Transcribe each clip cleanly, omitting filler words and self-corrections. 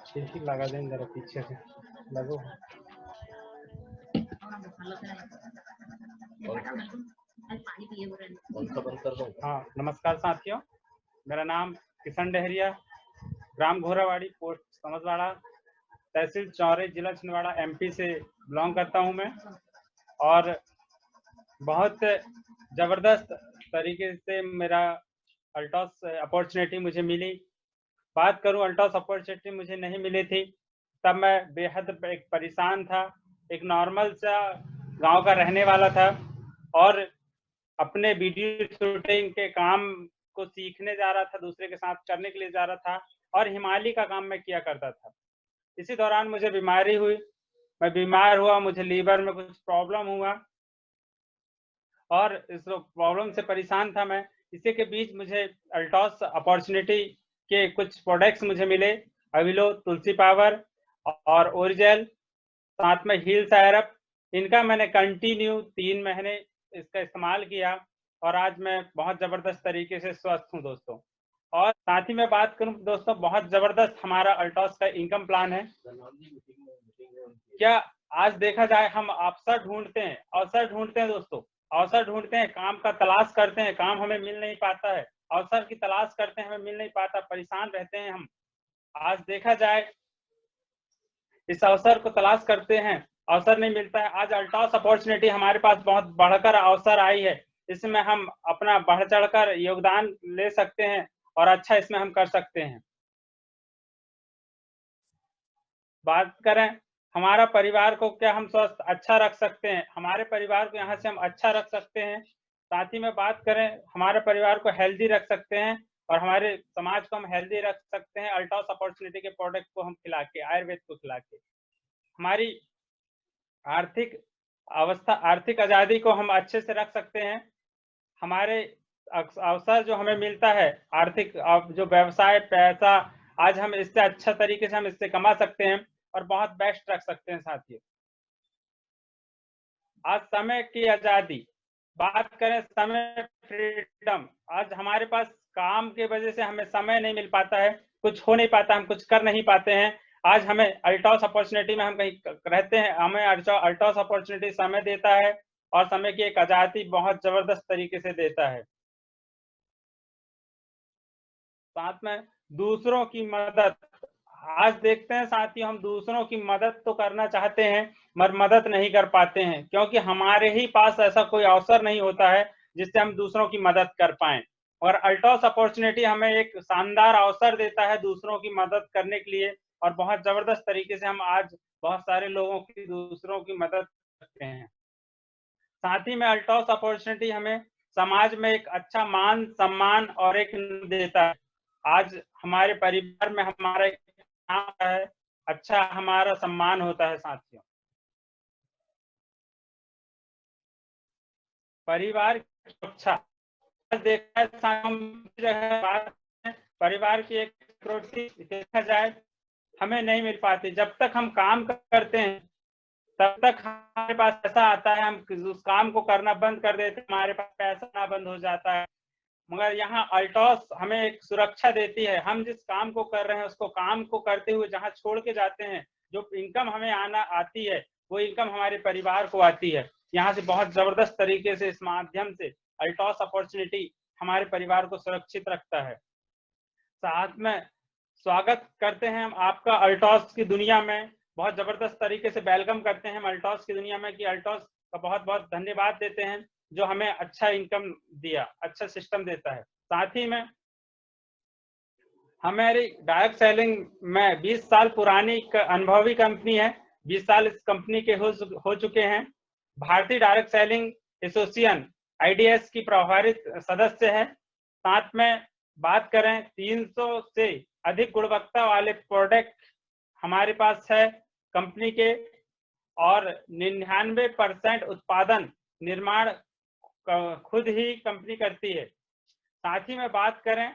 खिड़की लगा दें जरा पीछे से लगो। हाँ, नमस्कार साथियों, मेरा नाम किशन डहरिया, ग्राम घोरावाड़ी, पोस्ट समझवाड़ा, तहसील चौरे, जिला छिंदवाड़ा, एमपी से बिलोंग करता हूं मैं। और बहुत ज़बरदस्त तरीके से मेरा अल्टॉस अपॉर्चुनिटी मुझे मिली। बात करूं, अल्टॉस अपॉर्चुनिटी मुझे नहीं मिली थी तब मैं बेहद एक परेशान था, एक नॉर्मल सा गांव का रहने वाला था और अपने वीडियो शूटिंग के काम को सीखने जा रहा था, दूसरे के साथ करने के लिए जा रहा था और हिमालय का काम मैं किया करता था। इसी दौरान मुझे बीमारी हुई, मैं बीमार हुआ, मुझे लीवर में कुछ प्रॉब्लम हुआ और इस प्रॉब्लम से परेशान था मैं। इसी के बीच मुझे अल्टॉस अपॉर्चुनिटी के कुछ प्रोडक्ट्स मुझे मिले, अविलो, तुलसी पावर और ओरिजेल, साथ में हील सायरप। इनका मैंने कंटिन्यू 3 महीने इसका इस्तेमाल किया और आज मैं बहुत ज़बरदस्त तरीके से स्वस्थ हूँ दोस्तों। और साथ ही मैं बात करूँ दोस्तों, बहुत ज़बरदस्त हमारा अल्टॉस का इनकम प्लान है। क्या आज देखा जाए, हम अवसर ढूंढते हैं दोस्तों, अवसर ढूंढते हैं, काम का तलाश करते हैं, काम हमें मिल नहीं पाता है, अवसर की तलाश करते हैं, हमें मिल नहीं पाता, परेशान रहते हैं हम। आज देखा जाए, इस अवसर को तलाश करते हैं, अवसर नहीं मिलता है। आज अल्टॉस अपॉर्चुनिटी हमारे पास बहुत बढ़कर अवसर आई है, इसमें हम अपना बढ़ चढ़कर योगदान ले सकते हैं और अच्छा इसमें हम कर सकते हैं। बात करें हमारा परिवार को क्या हम स्वस्थ अच्छा रख सकते हैं, हमारे परिवार को यहाँ से हम अच्छा रख सकते हैं। साथ ही में बात करें, हमारे परिवार को हेल्दी रख सकते हैं और हमारे समाज को हम हेल्दी रख सकते हैं अल्टॉस अपॉर्चुनिटी के प्रोडक्ट को हम खिला के, आयुर्वेद को खिला के। हमारी आर्थिक अवस्था, आर्थिक आज़ादी को हम अच्छे से रख सकते हैं। हमारे अवसर जो हमें मिलता है, आर्थिक जो व्यवसाय पैसा, आज हम इससे अच्छा तरीके से हम इससे कमा सकते हैं और बहुत बेस्ट रख सकते हैं साथियों। आज समय की आज़ादी, बात करें समय फ्रीडम, आज हमारे पास काम की वजह से हमें समय नहीं मिल पाता है, कुछ हो नहीं पाता, हम कुछ कर नहीं पाते हैं। आज हमें अल्टॉस अपॉर्चुनिटी में हम कहीं रहते हैं, हमें अल्टॉस अपॉर्चुनिटी समय देता है और समय की एक आज़ादी बहुत ज़बरदस्त तरीके से देता है। साथ में दूसरों की मदद, आज देखते हैं साथियों, हम दूसरों की मदद तो करना चाहते हैं मगर मदद नहीं कर पाते हैं, क्योंकि हमारे ही पास ऐसा कोई अवसर नहीं होता है जिससे हम दूसरों की मदद कर पाएं। और अल्टॉस अपॉर्चुनिटी हमें एक शानदार अवसर देता है दूसरों की मदद करने के लिए और बहुत जबरदस्त तरीके से हम आज बहुत सारे लोगों की, दूसरों की मदद करते हैं। साथ ही में अल्टॉस अपॉर्चुनिटी हमें समाज में एक अच्छा मान सम्मान और एक देता है। आज हमारे परिवार में हमारा एक नाम है, अच्छा हमारा सम्मान होता है साथियों। परिवार की सुरक्षा, देखा जाए, परिवार की एक प्रोटीन देखा जाए हमें नहीं मिल पाती। जब तक हम काम करते हैं तब तक हमारे पास पैसा आता है, हम उस काम को करना बंद कर देते हैं, हमारे पास पैसा ना बंद हो जाता है। मगर यहाँ अल्टॉस हमें एक सुरक्षा देती है, हम जिस काम को कर रहे हैं उसको काम को करते हुए जहाँ छोड़ के जाते हैं, जो इनकम हमें आती है वो इनकम हमारे परिवार को आती है। यहाँ से बहुत जबरदस्त तरीके से इस माध्यम से अल्टॉस अपॉर्चुनिटी हमारे परिवार को सुरक्षित रखता है। साथ में स्वागत करते हैं हम आपका अल्टॉस की दुनिया में, बहुत जबरदस्त तरीके से वेलकम करते हैं हम अल्टॉस की दुनिया में, कि अल्टॉस का बहुत बहुत धन्यवाद देते हैं जो हमें अच्छा इनकम दिया, अच्छा सिस्टम देता है। साथ ही में हमारी डायरेक्ट सेलिंग में 20 साल पुरानी अनुभवी कंपनी है, 20 साल इस कंपनी के हो चुके हैं। भारतीय डायरेक्ट सेलिंग एसोसिएशन आईडीएस की प्रभारित सदस्य है। साथ में बात करें, 300 से अधिक गुणवत्ता वाले प्रोडक्ट हमारे पास है कंपनी के और 99% उत्पादन निर्माण खुद ही कंपनी करती है। साथ ही में बात करें,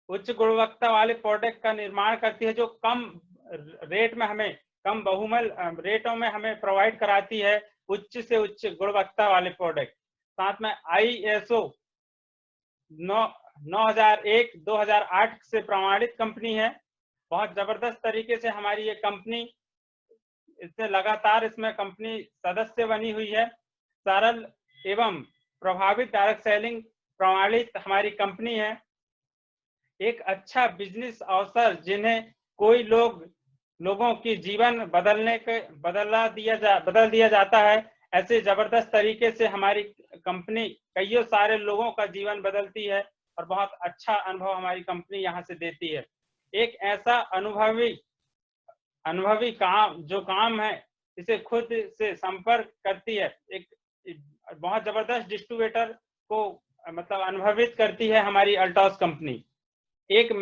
उच्च गुणवत्ता वाले प्रोडक्ट का निर्माण करती है जो कम रेट में हमें, कम बहुमूल्य रेटों में हमें प्रोवाइड कराती है उच्च से उच्च गुणवत्ता वाले प्रोडक्ट। साथ में ISO 9001-2008 से प्रमाणित कंपनी है। बहुत जबरदस्त तरीके से हमारी ये कंपनी, इससे लगातार इसमें कंपनी सदस्य बनी हुई है। सरल एवं प्रभावित डायरेक्ट सेलिंग प्रमाणित हमारी कंपनी है। एक अच्छा बिजनेस अवसर जिन्हें कोई लोगों की जीवन बदल दिया जाता है, ऐसे जबरदस्त तरीके से हमारी कंपनी कईयों सारे लोगों का जीवन बदलती है और बहुत अच्छा अनुभव हमारी कंपनी यहाँ से देती है। एक ऐसा अनुभवी काम है, इसे खुद से संपर्क करती है। एक बहुत जबरदस्त डिस्ट्रीब्यूटर को मतलब अनुभवित करती है हमारी अल्टॉस कंपनी। एक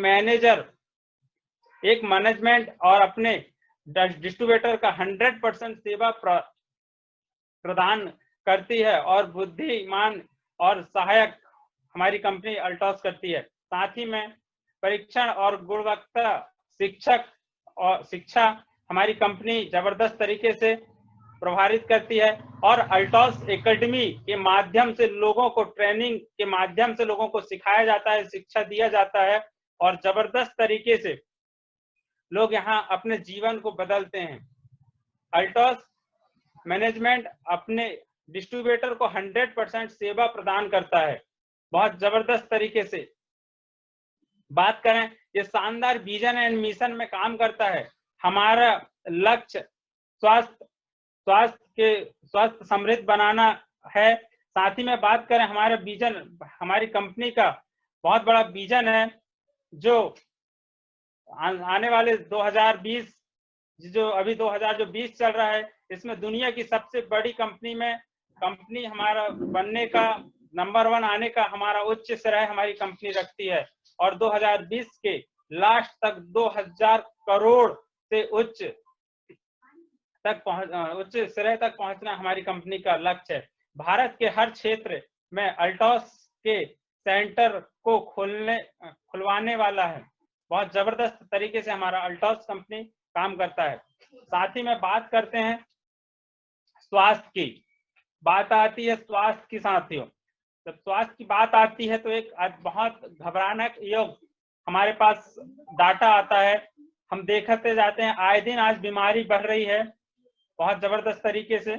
मैनेजमेंट और अपने डिस्ट्रीब्यूटर का 100% सेवा प्रदान करती है और बुद्धिमान और सहायक हमारी कंपनी अल्टॉस करती है। साथ ही में परीक्षण और गुणवत्ता शिक्षा हमारी कंपनी जबरदस्त तरीके से प्रभावित करती है और अल्टॉस एकेडमी के माध्यम से लोगों को ट्रेनिंग के माध्यम से लोगों को सिखाया जाता है, शिक्षा दिया जाता है और जबरदस्त तरीके से लोग यहाँ अपने जीवन को बदलते हैं। अल्टॉस मैनेजमेंट अपने डिस्ट्रीब्यूटर को 100% सेवा प्रदान करता है। बहुत जबरदस्त तरीके से बात करें, ये शानदार विजन एंड मिशन में काम करता है। हमारा लक्ष्य स्वस्थ समृद्ध बनाना है। साथ ही में बात करें, हमारा विजन, हमारी कंपनी का बहुत बड़ा विजन है जो आने वाले 2020 जो अभी 2020 चल रहा है, इसमें दुनिया की सबसे बड़ी कंपनी हमारा बनने का, नंबर 1 आने का हमारा उच्च श्रेय हमारी कंपनी रखती है और 2020 के लास्ट तक 2000 करोड़ से उच्च श्रेय तक पहुंचना हमारी कंपनी का लक्ष्य है। भारत के हर क्षेत्र में अल्टॉस के सेंटर को खुलवाने वाला है। बहुत जबरदस्त तरीके से हमारा अल्टॉस कंपनी काम करता है। साथ ही में बात करते हैं स्वास्थ्य की। बात आती है स्वास्थ्य की साथियों, जब स्वास्थ्य की बात आती है तो एक बहुत घबराने योग हमारे पास डाटा आता है। हम देखते जाते हैं आए दिन आज बीमारी बढ़ रही है बहुत जबरदस्त तरीके से।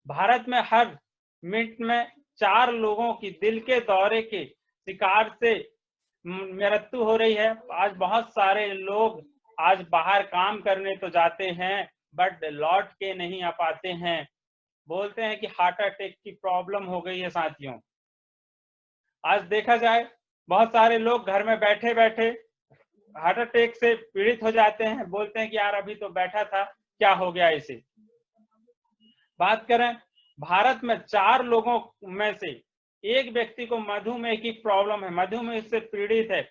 भारत में हर मिनट में 4 लोगों की दिल के दौरे के शिकार से मृत्यु हो रही है। आज बहुत सारे लोग आज बाहर काम करने तो जाते हैं बट लौट के नहीं आ पाते हैं। बोलते हैं कि हार्ट अटैक की प्रॉब्लम हो गई है साथियों। आज देखा जाए बहुत सारे लोग घर में बैठे बैठे हार्ट अटैक से पीड़ित हो जाते हैं। बोलते हैं कि यार अभी तो बैठा था, क्या हो गया इसे। बात करें, भारत में 4 लोगों में से एक व्यक्ति को मधुमेह की प्रॉब्लम है, मधुमेह से पीड़ित है,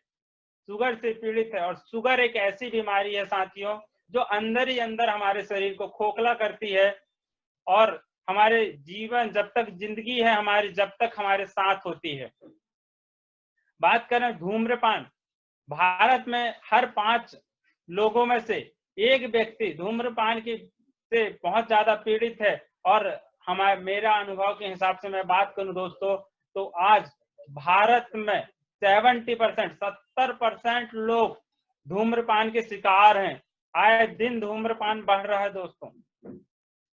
शुगर से पीड़ित है। और शुगर एक ऐसी बीमारी है साथियों जो अंदर ही अंदर हमारे शरीर को खोखला करती है और हमारे जीवन, जब तक जिंदगी है हमारी, जब तक हमारे साथ होती है। बात करें धूम्रपान, भारत में हर 5 लोगों में से एक व्यक्ति धूम्रपान से बहुत ज्यादा पीड़ित है। और मेरा अनुभव के हिसाब से मैं बात करूं दोस्तों, तो आज भारत में 70% लोग धूम्रपान के शिकार हैं। आए दिन धूम्रपान बढ़ रहा है दोस्तों।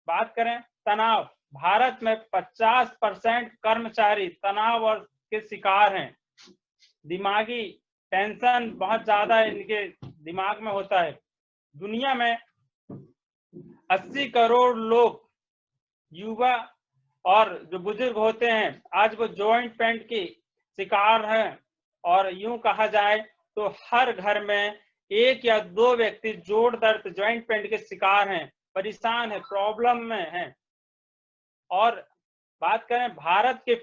बात करें तनाव, भारत में 50% कर्मचारी तनाव और के शिकार हैं। दिमागी टेंशन बहुत ज्यादा इनके दिमाग में होता है। दुनिया में 80 करोड़ लोग युवा और जो बुजुर्ग होते हैं आज वो जॉइंट पेन की शिकार हैं। और यूं कहा जाए तो हर घर में 1 या 2 व्यक्ति जोड़ दर्द, जॉइंट पेन के शिकार हैं, परेशान है, प्रॉब्लम में हैं। और बात करें भारत के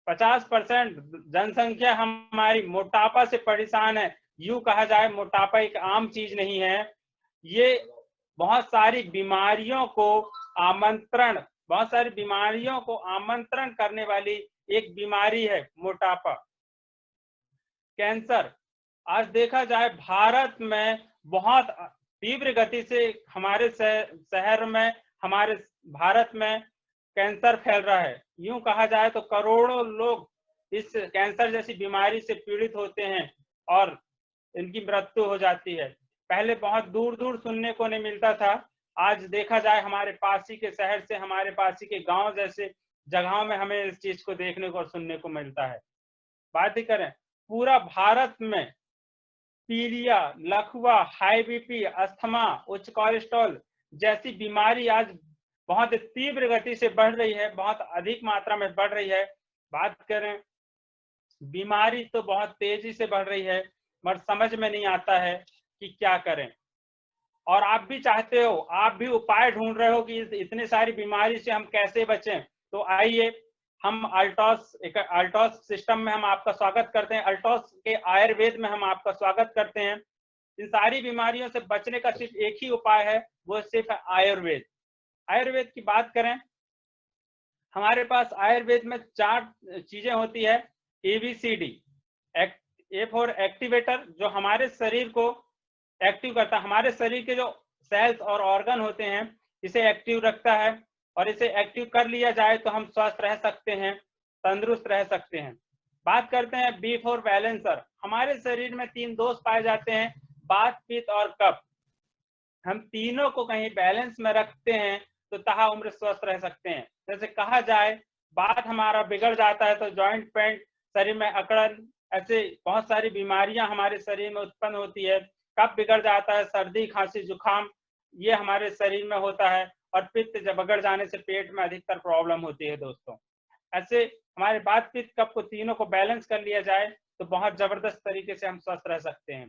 50% जनसंख्या हमारी मोटापा से परेशान है। यूं कहा जाए मोटापा एक आम चीज नहीं है, ये बहुत सारी बीमारियों को आमंत्रण करने वाली एक बीमारी है मोटापा। कैंसर, आज देखा जाए भारत में बहुत तीव्र गति से हमारे शहर में, हमारे भारत में कैंसर फैल रहा है। यूं कहा जाए तो करोड़ों लोग इस कैंसर जैसी बीमारी से पीड़ित होते हैं और इनकी मृत्यु हो जाती है। पहले बहुत दूर दूर सुनने को नहीं मिलता था, आज देखा जाए हमारे पास ही के शहर से, हमारे पास ही के गांव जैसे जगहों में हमें इस चीज को देखने को और सुनने को मिलता है। बात ही करें पूरा भारत में पीलिया, लकवा, हाई बीपी, अस्थमा, उच्च कोलेस्ट्रॉल जैसी बीमारी आज बहुत तीव्र गति से बढ़ रही है, बहुत अधिक मात्रा में बढ़ रही है। बात करें बीमारी तो बहुत तेजी से बढ़ रही है, मगर समझ में नहीं आता है कि क्या करें। और आप भी चाहते हो, आप भी उपाय ढूंढ रहे हो कि इतनी सारी बीमारी से हम कैसे बचें। तो आइए हम अल्टॉस सिस्टम में हम आपका स्वागत करते हैं, अल्टॉस के आयुर्वेद में हम आपका स्वागत करते हैं। इन सारी बीमारियों से बचने का सिर्फ एक ही उपाय है, वो सिर्फ आयुर्वेद। आयुर्वेद की बात करें, हमारे पास आयुर्वेद में 4 चीजें होती है। ABCD, ए फॉर एक्टिवेटर, जो हमारे शरीर को एक्टिव करता है, हमारे शरीर के जो सेल्स और ऑर्गन होते हैं इसे एक्टिव रखता है, और इसे एक्टिव कर लिया जाए तो हम स्वस्थ रह सकते हैं, तंदुरुस्त रह सकते हैं। बात करते हैं B फॉर बैलेंसर, हमारे शरीर में 3 दोष पाए जाते हैं, वात, पित्त और कफ। हम तीनों को कहीं बैलेंस में रखते हैं तो तहा उम्र स्वस्थ रह सकते हैं। जैसे कहा जाए बात हमारा बिगड़ जाता है तो जॉइंट पेन, शरीर में अकड़न, ऐसे बहुत सारी बीमारियां हमारे शरीर में उत्पन्न होती है। कफ बिगड़ जाता है, सर्दी, खांसी, जुकाम ये हमारे शरीर में होता है। और पित्त जब बिगड़ जाने से पेट में अधिकतर प्रॉब्लम होती है दोस्तों। ऐसे हमारे वात, पित्त, कफ को तीनों को बैलेंस कर लिया जाए तो बहुत जबरदस्त तरीके से हम स्वस्थ रह सकते हैं।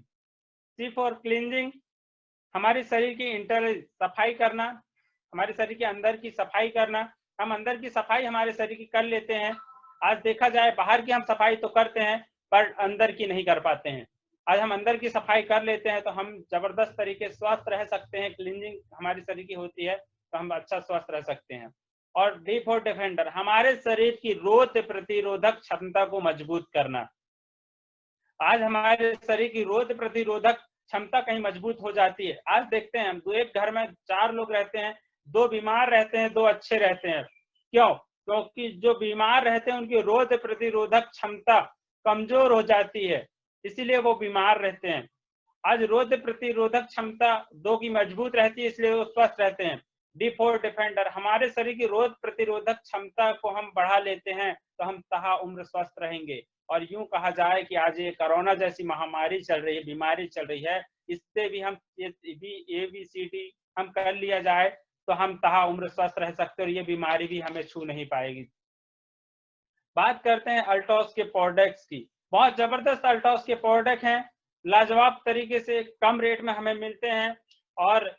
C फॉर क्लींजिंग, हमारे शरीर की इंटरनल सफाई करना, हमारे शरीर के अंदर की सफाई करना। हम अंदर की सफाई हमारे शरीर की कर लेते हैं। आज देखा जाए बाहर की हम सफाई तो करते हैं पर अंदर की नहीं कर पाते हैं। आज हम अंदर की सफाई कर लेते हैं तो हम जबरदस्त तरीके स्वस्थ रह सकते हैं। क्लींजिंग हमारी शरीर की होती है तो हम अच्छा स्वस्थ रह सकते हैं। और D फॉर डिफेंडर, हमारे शरीर की रोग प्रतिरोधक क्षमता को मजबूत करना। आज हमारे शरीर की रोग प्रतिरोधक क्षमता कहीं मजबूत हो जाती है। आज देखते हैं हम एक घर में 4 लोग रहते हैं, 2 बीमार रहते हैं, 2 अच्छे रहते हैं। क्यों? क्योंकि जो बीमार रहते हैं उनकी रोग प्रतिरोधक क्षमता कमजोर हो जाती है, इसीलिए वो बीमार रहते हैं। आज रोग प्रतिरोधक क्षमता 2 की मजबूत रहती है, इसलिए वो स्वस्थ रहते हैं। D फॉर डिफेंडर, हमारे शरीर की रोग प्रतिरोधक क्षमता को हम बढ़ा लेते हैं तो हम तहा उम्र स्वस्थ रहेंगे। और यूं कहा जाए कि आज ये कोरोना जैसी महामारी चल रही है, बीमारी चल रही है, इससे भी हम ABCD हम कर लिया जाए तो हम तहा उम्र स्वस्थ रह सकते हैं और ये बीमारी भी हमें छू नहीं पाएगी। बात करते हैं अल्टॉस के प्रोडक्ट्स की। बहुत जबरदस्त अल्टॉस के प्रोडक्ट हैं, लाजवाब तरीके से कम रेट में हमें मिलते हैं और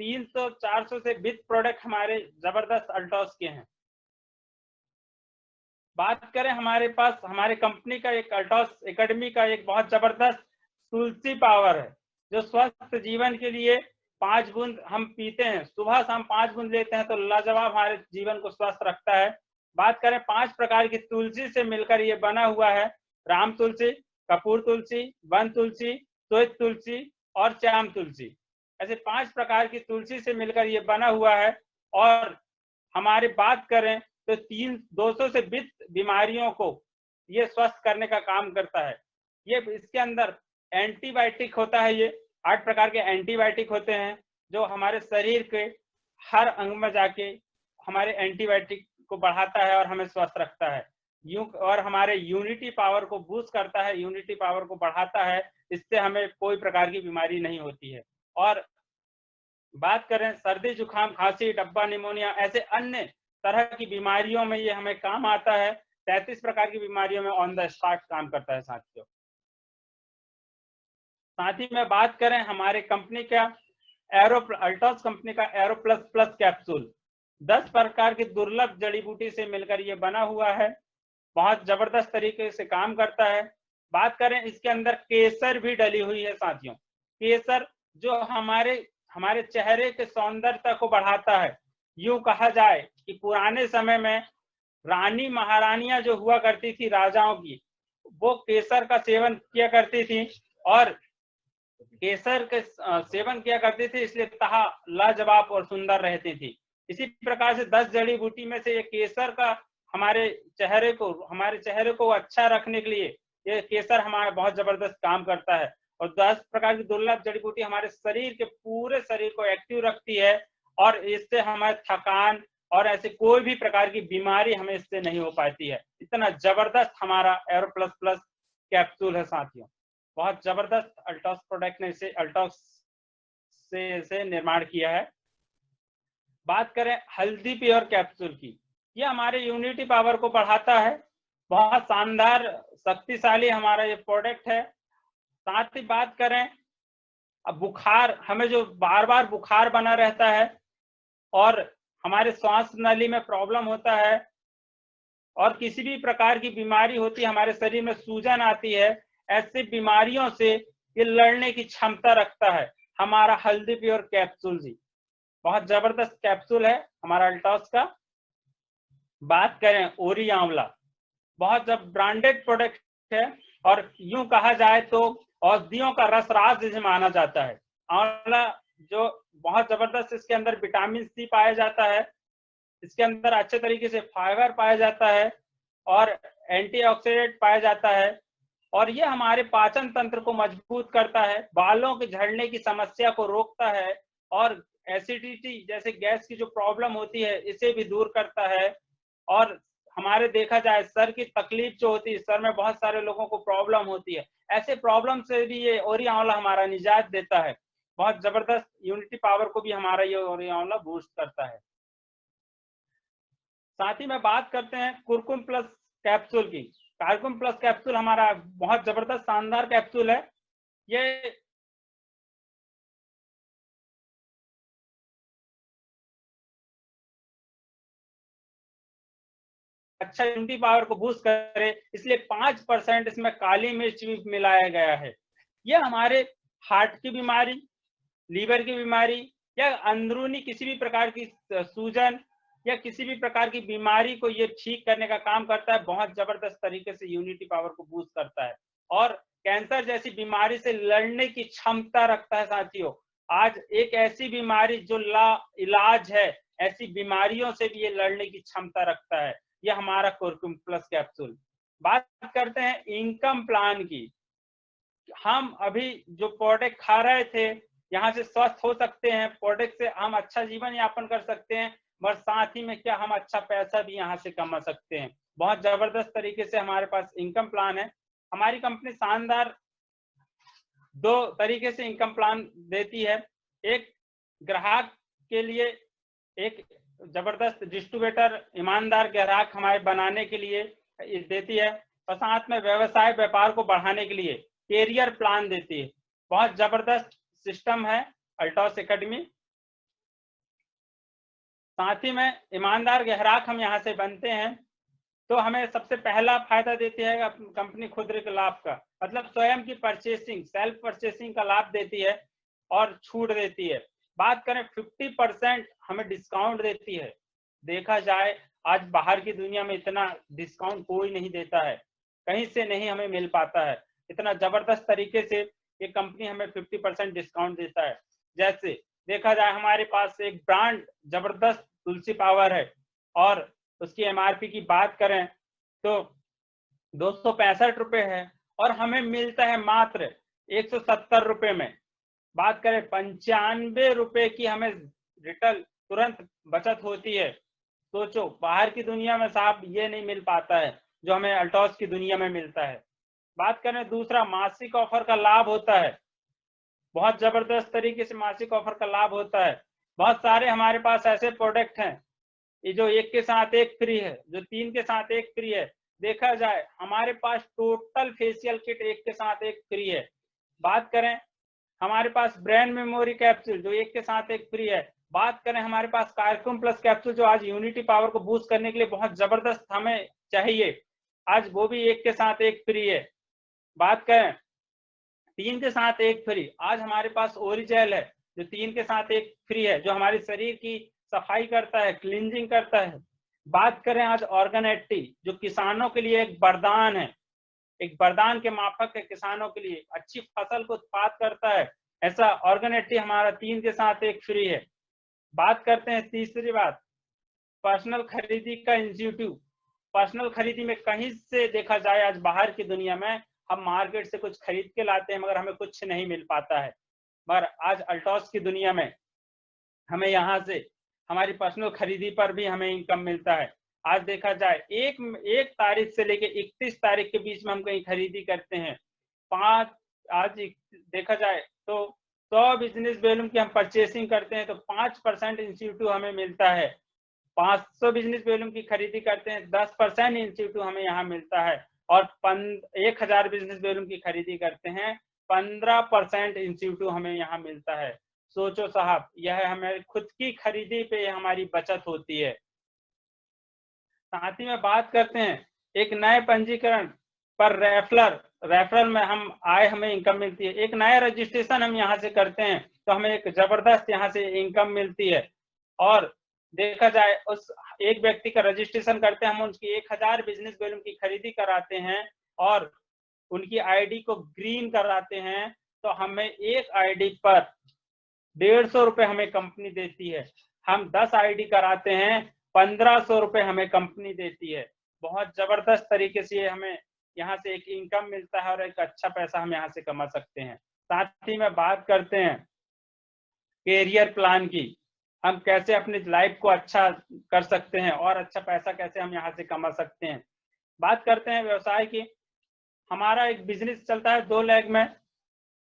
300-400 से विद प्रोडक्ट हमारे जबरदस्त अल्टॉस के हैं। बात करें हमारे पास हमारे कंपनी का एक अल्टॉस एकेडमी का एक बहुत जबरदस्त तुलसी पावर है, जो स्वस्थ जीवन के लिए 5 बूंद हम पीते हैं, सुबह शाम 5 बूंद लेते हैं तो लाजवाब हमारे जीवन को स्वस्थ रखता है। बात करें 5 प्रकार की तुलसी से मिलकर ये बना हुआ है, राम तुलसी, कपूर तुलसी, वन तुलसी, श्वेत तुलसी और श्याम तुलसी। ऐसे 5 प्रकार की तुलसी से मिलकर ये बना हुआ है। और हमारी बात करें तो 200 से 20 बीमारियों को ये स्वस्थ करने का काम करता है। ये इसके अंदर एंटीबायोटिक होता है, ये 8 प्रकार के एंटीबायोटिक होते हैं जो हमारे शरीर के हर अंग में जाके हमारे एंटीबायोटिक को बढ़ाता है और हमें स्वस्थ रखता है। और हमारे यूनिटी पावर को बूस्ट करता है, यूनिटी पावर को बढ़ाता है, इससे हमें कोई प्रकार की बीमारी नहीं होती है। और बात करें सर्दी, जुकाम, खांसी, डब्बा, निमोनिया, ऐसे अन्य तरह की बीमारियों में ये हमें काम आता है। 33 प्रकार की बीमारियों में ऑन द स्पॉट काम करता है साथियों। साथ ही में बात करें हमारे कंपनी का अल्टॉस कंपनी का एरो प्लस प्लस कैप्सूल 10 प्रकार की दुर्लभ जड़ी बूटी से मिलकर ये बना हुआ है, बहुत जबरदस्त तरीके से काम करता है। बात करें इसके अंदर केसर भी डली हुई है साथियों। केसर जो हमारे चेहरे के सौंदर्यता को बढ़ाता है। यूं कहा जाए कि पुराने समय में रानी महारानियां जो हुआ करती थी राजाओं की, वो केसर का सेवन किया करती थी और केसर के सेवन किया करती थी, इसलिए तहा लाजवाब और सुंदर रहती थी। इसी प्रकार से 10 जड़ी बूटी में से ये केसर का हमारे चेहरे को अच्छा रखने के लिए ये केसर हमारा बहुत जबरदस्त काम करता है। और 10 प्रकार की दुर्लभ जड़ी बूटी हमारे शरीर के पूरे शरीर को एक्टिव रखती है और इससे हमारे थकान और ऐसे कोई भी प्रकार की बीमारी हमें इससे नहीं हो पाती है। इतना जबरदस्त हमारा एरो प्लस प्लस कैप्सूल है साथियों। बहुत जबरदस्त अल्टॉस प्रोडक्ट ने इसे निर्माण किया है। बात करें हल्दी प्योर कैप्सूल की, ये हमारे इम्यूनिटी पावर को बढ़ाता है। बहुत शानदार शक्तिशाली हमारा ये प्रोडक्ट है। साथ ही बात करें अब बुखार, हमें जो बार बार बुखार बना रहता है और हमारे श्वास नली में प्रॉब्लम होता है और किसी भी प्रकार की बीमारी होती है, हमारे शरीर में सूजन आती है, ऐसी बीमारियों से ये लड़ने की क्षमता रखता है हमारा हल्दी प्योर कैप्सूल जी। बहुत जबरदस्त कैप्सूल है हमारा अल्टॉस का। बात करें ओरी आंवला, बहुत जब ब्रांडेड प्रोडक्ट है और यूं कहा जाए तो औषधियों का रसराज जिसे माना जाता है। आंवला जो बहुत जबरदस्त, इसके अंदर विटामिन सी पाया जाता है, इसके अंदर अच्छे तरीके से फाइबर पाया जाता है और एंटीऑक्सीडेंट पाया जाता है और ये हमारे पाचन तंत्र को मजबूत करता है, बालों के झड़ने की समस्या को रोकता है और एसिडिटी जैसे गैस की जो प्रॉब्लम होती है इसे भी दूर करता है। और हमारे देखा जाए सर की तकलीफ जो होती है, सर में बहुत सारे लोगों को प्रॉब्लम होती है, ऐसे प्रॉब्लम से भी ये ओरी आंवला हमारा निजात देता है। बहुत जबरदस्त इम्यूनिटी पावर को भी हमारा ये ओरी आंवला बूस्ट करता है। साथ ही में बात करते हैं कुरकुम प्लस कैप्सूल की। कुरकुम प्लस कैप्सूल हमारा बहुत जबरदस्त शानदार कैप्सूल है। ये अच्छा इम्यूनिटी पावर को बूस्ट करे, इसलिए 5% इसमें काली मिर्च भी मिलाया गया है। ये हमारे हार्ट की बीमारी, लीवर की बीमारी या अंदरूनी किसी भी प्रकार की सूजन या किसी भी प्रकार की बीमारी को ये ठीक करने का काम करता है। बहुत जबरदस्त तरीके से इम्यूनिटी पावर को बूस्ट करता है और कैंसर जैसी बीमारी से लड़ने की क्षमता रखता है साथियों। आज एक ऐसी बीमारी जो ला इलाज है, ऐसी बीमारियों से भी ये लड़ने की क्षमता रखता है, ये हमारा कुरकुम प्लस कैप्सूल। बात करते हैं इनकम प्लान की। हम अभी जो प्रोडक्ट खा रहे थे, यहाँ से स्वस्थ हो सकते हैं, प्रोडक्ट से हम अच्छा जीवन यापन कर सकते हैं, मगर साथ ही में क्या हम अच्छा पैसा भी यहाँ से कमा सकते हैं। बहुत जबरदस्त तरीके से हमारे पास इनकम प्लान है। हमारी कंपनी शानदार 2 तरीके से इनकम प्लान देती है। एक ग्राहक के लिए एक जबरदस्त डिस्ट्रीब्यूटर, ईमानदार ग्राहक हमारे बनाने के लिए देती है और साथ में व्यवसाय व्यापार को बढ़ाने के लिए कैरियर प्लान देती है। बहुत जबरदस्त सिस्टम है अल्टॉस एकेडमी। साथ ही में ईमानदार ग्राहक हम यहाँ से बनते हैं तो हमें सबसे पहला फायदा देती है कंपनी खुद के लाभ का, मतलब स्वयं की परचेसिंग, सेल्फ परचेसिंग का लाभ देती है और छूट देती है। बात करें 50% हमें डिस्काउंट देती है। देखा जाए आज बाहर की दुनिया में इतना डिस्काउंट कोई नहीं देता है, कहीं से नहीं हमें मिल पाता है। इतना जबरदस्त तरीके से ये कंपनी हमें 50% डिस्काउंट देता है। जैसे देखा जाए हमारे पास एक ब्रांड जबरदस्त तुलसी पावर है और उसकी एमआरपी की बात करें तो 265 रुपए है और हमें मिलता है मात्र 170 रुपए में। बात करें 95 रुपए की हमें रिटेल तुरंत बचत होती है। सोचो बाहर की दुनिया में साहब ये नहीं मिल पाता है जो हमें अल्टॉस की दुनिया में मिलता है। बात करें दूसरा, मासिक ऑफर का लाभ होता है। बहुत जबरदस्त तरीके से मासिक ऑफर का लाभ होता है। बहुत सारे हमारे पास ऐसे प्रोडक्ट हैं ये जो 1 के साथ 1 फ्री है, जो 3 के साथ 1 फ्री है। देखा जाए हमारे पास टोटल फेशियल किट 1 के साथ 1 फ्री है। बात करें हमारे पास ब्रेन मेमोरी कैप्सूल जो 1 के साथ 1 फ्री है। बात करें हमारे पास कार्कुम प्लस कैप्सूल जो आज यूनिटी पावर को बूस्ट करने के लिए बहुत जबरदस्त हमें चाहिए, आज वो भी 1 के साथ 1 फ्री है। बात करें 3 के साथ 1 फ्री, आज हमारे पास ओरिजेल है जो 3 के साथ 1 फ्री है, जो हमारे शरीर की सफाई करता है, क्लींजिंग करता है। बात करें आज ऑर्गेनेटी जो किसानों के लिए एक वरदान है, एक वरदान के माफक है किसानों के लिए, अच्छी फसल को उत्पाद करता है, ऐसा ऑर्गेनेटी हमारा 3 के साथ 1 फ्री है। बात करते हैं तीसरी बात, पर्सनल खरीदी का इंस्टीट्यूट। पर्सनल खरीदी में कहीं से देखा जाए, आज बाहर की दुनिया में हम मार्केट से कुछ खरीद के लाते हैं मगर हमें कुछ नहीं मिल पाता है, मगर आज अल्टॉस की दुनिया में हमें यहाँ से हमारी पर्सनल खरीदी पर भी हमें इनकम मिलता है। आज देखा जाए एक तारीख से लेके 31 तारीख के बीच में हम कहीं खरीदी करते हैं, देखा जाए तो 100 बिजनेस वॉल्यूम की हम परचेसिंग करते हैं तो 5% इंस्टीट्यूट हमें मिलता है। 500 बिजनेस वॉल्यूम की खरीदी करते हैं 10% इंस्टीट्यूट हमें यहाँ मिलता है। और 1000 बिजनेस वॉल्यूम की खरीदी करते हैं 15% इंस्टीट्यूट हमें यहाँ मिलता है। सोचो साहब, यह हमारी खुद की खरीदी पे हमारी बचत होती है। साथ ही में बात करते हैं एक नए पंजीकरण पर रेफरल में हमें इनकम मिलती है। एक नया रजिस्ट्रेशन हम यहाँ से करते हैं तो हमें एक जबरदस्त यहाँ से इनकम मिलती है। और देखा जाए उस एक व्यक्ति का रजिस्ट्रेशन करते हैं, हम उनकी 1000 बिजनेस वॉल्यूम की खरीदी कराते हैं और उनकी आईडी को ग्रीन कराते हैं तो हमें एक आईडी पर 150 रुपए हमें कंपनी देती है। हम 10 आईडी कराते हैं 1500 रुपए हमें कंपनी देती है। बहुत जबरदस्त तरीके से हमें यहाँ से एक इनकम मिलता है और एक अच्छा पैसा हम यहाँ से कमा सकते हैं। साथ ही में बात करते हैं कैरियर प्लान की, हम कैसे अपनी लाइफ को अच्छा कर सकते हैं और अच्छा पैसा कैसे हम यहाँ से कमा सकते हैं। बात करते हैं व्यवसाय की। हमारा एक बिजनेस चलता है 2 लेग में।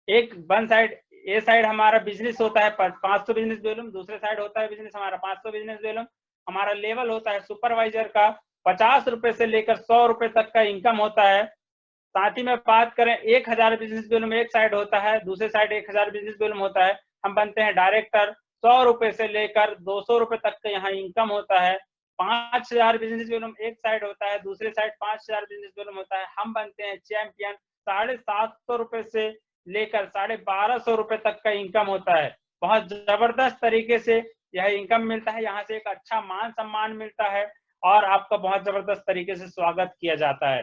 एक वन साइड, ए साइड हमारा बिजनेस होता है 500 बिजनेस वॉल्यूम, दूसरे साइड होता है बिजनेस हमारा 500 बिजनेस वॉल्यूम। हमारा लेवल होता है सुपरवाइजर का, 50 रुपए से लेकर 100 रुपए तक का इनकम होता है। साथ ही में बात करें 1000 बिजनेस वॉल्यूम एक साइड होता है, दूसरे साइड 1000 बिजनेस वॉल्यूम होता है। हम बनते हैं डायरेक्टर, 100 रुपए से लेकर 200 रुपए तक का यहाँ इनकम होता है। 5000 बिजनेस वॉल्यूम एक साइड होता है, दूसरे साइड 5000 बिजनेस वॉल्यूम होता है। हम बनते हैं चैंपियन, 750 रुपए से लेकर 1250 रुपए तक का इनकम होता है। बहुत जबरदस्त तरीके से यह इनकम मिलता है, यहाँ से एक अच्छा मान सम्मान मिलता है और आपका बहुत जबरदस्त तरीके से स्वागत किया जाता है।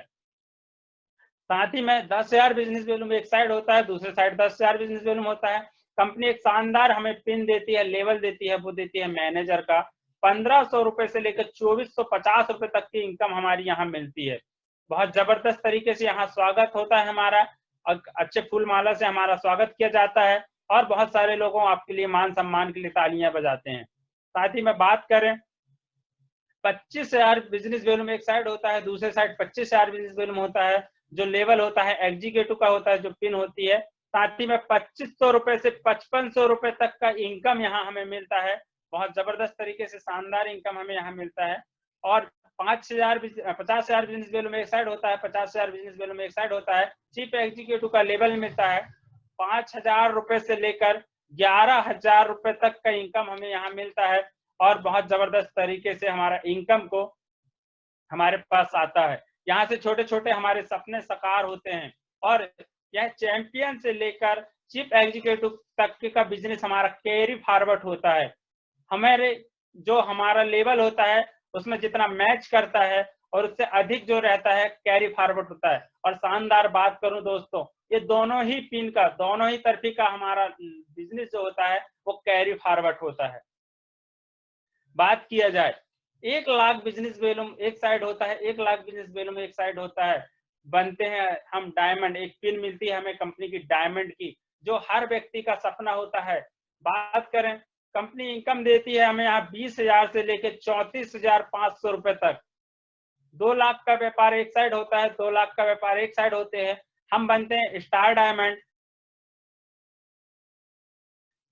साथ ही में 10,000 बिजनेस वॉल्यूम एक साइड होता है, दूसरे साइड 10,000 बिजनेस वॉल्यूम होता है। कंपनी एक शानदार हमें पिन देती है, लेवल देती है, वो देती है मैनेजर का। 1500 रुपए से लेकर 2450 रुपए तक की इनकम हमारी यहाँ मिलती है। बहुत जबरदस्त तरीके से यहाँ स्वागत होता है हमारा, अच्छे फूल माला से हमारा स्वागत किया जाता है और बहुत सारे लोगों आपके लिए मान सम्मान के लिए तालियां बजाते हैं। साथ ही में बात करें 25,000 बिजनेस वॉल्यूम एक साइड होता है, दूसरे साइड 25,000 बिजनेस वॉल्यूम होता है। जो लेवल होता है एग्जीक्यूटिव का होता है, जो पिन होती है। साथ ही में 2500 रुपए से 5500 रुपए तक का इनकम यहाँ हमें मिलता है। बहुत जबरदस्त तरीके से शानदार इनकम हमें यहाँ मिलता है। और 50,000 बिजनेस वॉल्यूम एक साइड होता है, 50,000 बिजनेस वॉल्यूम एक साइड होता है। चीफ एग्जीक्यूटिव का लेवल मिलता है 5,000 रुपए से लेकर 11,000 रुपए तक का इनकम हमें यहाँ मिलता है और बहुत जबरदस्त तरीके से हमारा इनकम को हमारे पास आता है। यहाँ से छोटे छोटे हमारे सपने साकार होते हैं और यह चैंपियन से लेकर चीफ एग्जीक्यूटिव तक का बिजनेस हमारा कैरी फॉरवर्ड होता है। हमारे जो हमारा लेवल होता है उसमें जितना मैच करता है और उससे अधिक जो रहता है कैरी फॉरवर्ड होता है। और शानदार बात करूं दोस्तों, ये दोनों ही पिन का, दोनों ही तरफी का हमारा बिजनेस जो होता है वो कैरी फॉरवर्ड होता है। बात किया जाए 1 लाख बिजनेस वॉल्यूम एक साइड होता है, 1 लाख बिजनेस वॉल्यूम एक साइड होता है। बनते हैं हम डायमंड, एक पिन मिलती है हमें कंपनी की डायमंड की, जो हर व्यक्ति का सपना होता है। बात करें कंपनी इनकम देती है हमें यहाँ 20,000 से लेकर 34,500 रुपए तक। 2 लाख का व्यापार एक साइड होता है, 2 लाख का व्यापार एक साइड होते हैं। हम बनते हैं स्टार डायमंड।